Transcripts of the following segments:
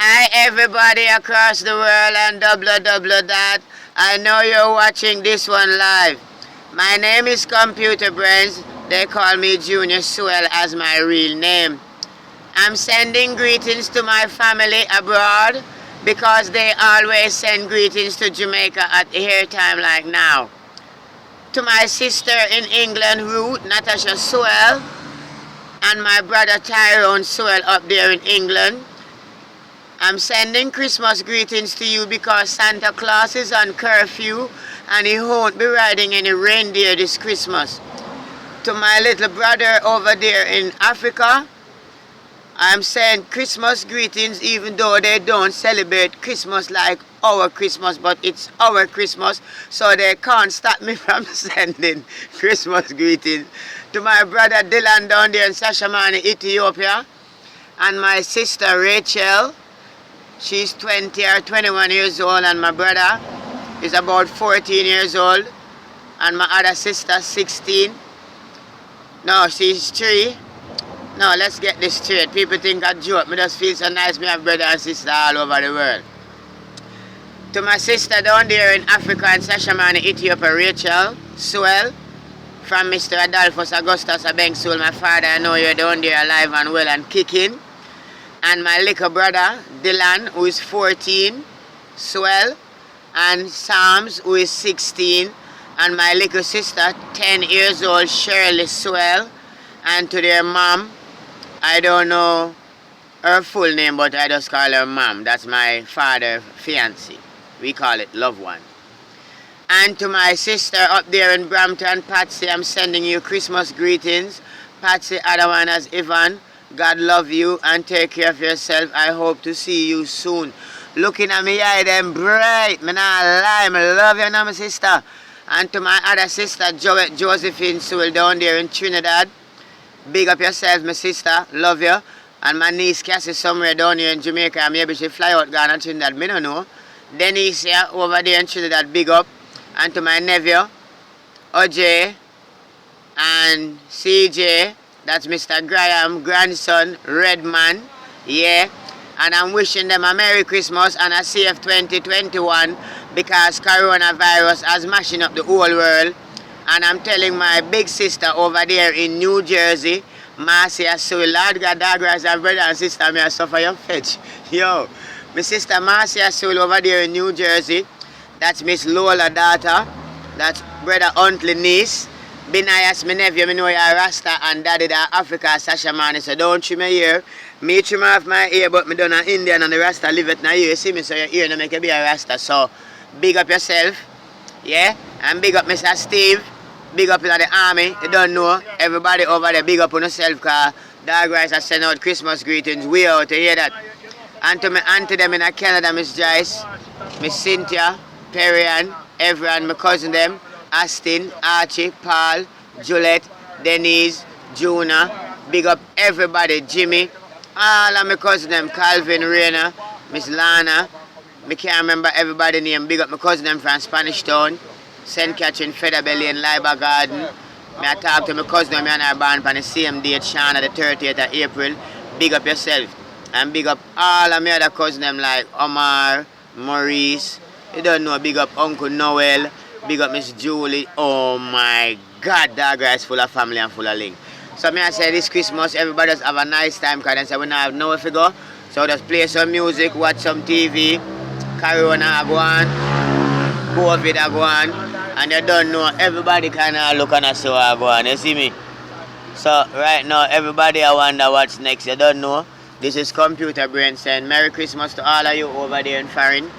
Hi everybody across the world and that. I know you're watching this one live. My name is Computer Brains. They call me Junior Swell as my real name. I'm sending greetings to my family abroad because they always send greetings to Jamaica at hair time like now. To my sister in England, Ruth Natasha Swell, and my brother Tyrone Swell up there in England. I'm sending Christmas greetings to you because Santa Claus is on curfew and he won't be riding any reindeer this Christmas. To my little brother over there in Africa, I'm saying Christmas greetings even though they don't celebrate Christmas like our Christmas, but it's our Christmas, so they can't stop me from sending Christmas greetings. To my brother Dylan down there in Sashamani, Ethiopia, and my sister Rachel. She's 20 or 21 years old, and my brother is about 14 years old, and my other sister 16. No, she's 3. No, let's get this straight. People think I joke. Me just feel so nice. Me have brother and sister all over the world. To my sister down there in Africa in Sashamani, Ethiopia, Rachel Swell, from Mr. Adolphus Augustus Abengsul, my father, I know you're down there alive and well and kicking. And my little brother, Dylan, who is 14, Swell, and Psalms, who is 16, and my little sister, 10 years old, Shirley Swell, and to their mom, I don't know her full name, but I just call her mom. That's my father's fiancé. We call it loved one. And to my sister up there in Brampton, Patsy, I'm sending you Christmas greetings. Patsy, other one as Ivan. God love you and take care of yourself. I hope to see you soon. Looking at me eye them bright. Me not lie. Me love you now, my sister. And to my other sister, Josephine Sewell down there in Trinidad. Big up yourself, my sister. Love you. And my niece Cassie somewhere down here in Jamaica. Maybe she fly out Ghana, Trinidad. Me don't know. Denise here over there in Trinidad. Big up. And to my nephew, OJ and CJ. That's Mr. Graham, grandson, Redman, yeah. And I'm wishing them a Merry Christmas and a safe 2021 because coronavirus is mashing up the whole world. And I'm telling my big sister over there in New Jersey, Marcia Sewell, Lord God, Douglas, and brother and sister, may I suffer your fetch. Yo, my sister Marcia Sewell over there in New Jersey, that's Miss Lola daughter, that's brother Huntley niece. Binayas, my nephew, me know you're Rasta and daddy that Africa, Sasha man, so don't trim my ear. Me trim off my ear, but me done an Indian and the Rasta live it in your ear. See me, so your ear no make you be a Rasta. So, big up yourself, yeah? And big up Mr. Steve, big up in the army. You don't know, everybody over there, big up on yourself, because Dog Rice has sent out Christmas greetings. We out to hear that. And to my auntie them in Canada, Miss Joyce, Miss Cynthia, Perry-Ann, everyone, my cousin them. Astin, Archie, Paul, Juliet, Denise, Juna, big up everybody, Jimmy, all of my cousins, them, Calvin, Raina, Miss Lana, I can't remember everybody's name, big up my cousin them from Spanish Town, St. Catherine, Featherbelly and Liber Garden. I talk to my cousin them and I born on the same date, Shana, the 30th of April, big up yourself, and big up all of my other cousins them like Omar, Maurice, you don't know, big up Uncle Noel, big up Miss Julie. Oh my God, that guy is full of family and full of link. So me I say this Christmas, everybody just have a nice time because they say we don't have nowhere to go. So just play some music, watch some TV, Corona go on, COVID go on, and you don't know, everybody kind of look and see what go on, you see me? So right now, everybody I wonder what's next, you don't know. This is Computer Brain saying Merry Christmas to all of you over there in foreign,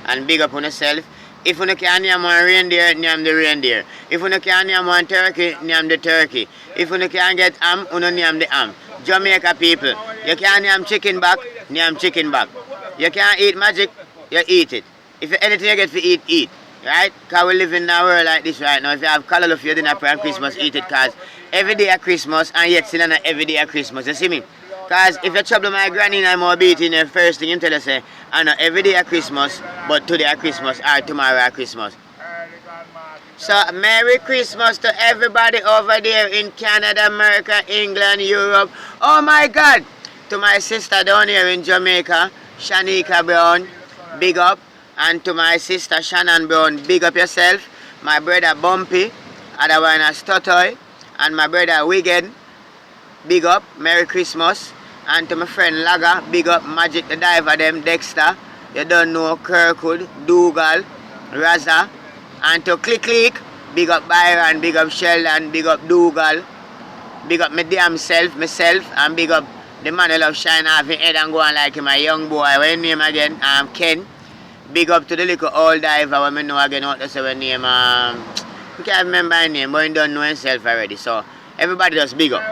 and big up on yourself. If you can't name one reindeer, name the reindeer. If you can't name one turkey, name the turkey. If you can't get ham, you name the ham. Jamaica people, you can't name chicken back, name chicken back. You can't eat magic, you eat it. If anything you get to eat, eat. Right? Because we live in a world like this right now. If you have color of your dinner for Christmas, eat it. Because every day at Christmas, and yet still not every day at Christmas. You see me? Because if you trouble my granny and I'm beating the first thing you tell her say, I know every day at Christmas, but today at Christmas or tomorrow at Christmas. So Merry Christmas to everybody over there in Canada, America, England, Europe. Oh my God! To my sister down here in Jamaica, Shanika Brown, big up. And to my sister Shannon Brown, big up yourself. My brother Bumpy, other one as Totoy. And my brother Wigan, big up. Merry Christmas. And to my friend Laga, big up. Magic the Diver, them Dexter. You don't know Kirkwood, Dougal, Raza. And to Click Click, big up Byron, big up Sheldon, big up Dougal. Big up my damn self, myself, and big up the man who love shine off his head and go on like him, a young boy. What's his name again? Ken. Big up to the little old diver when I know again what to say his name. I can't remember his name, but he don't know himself already. So everybody just big up.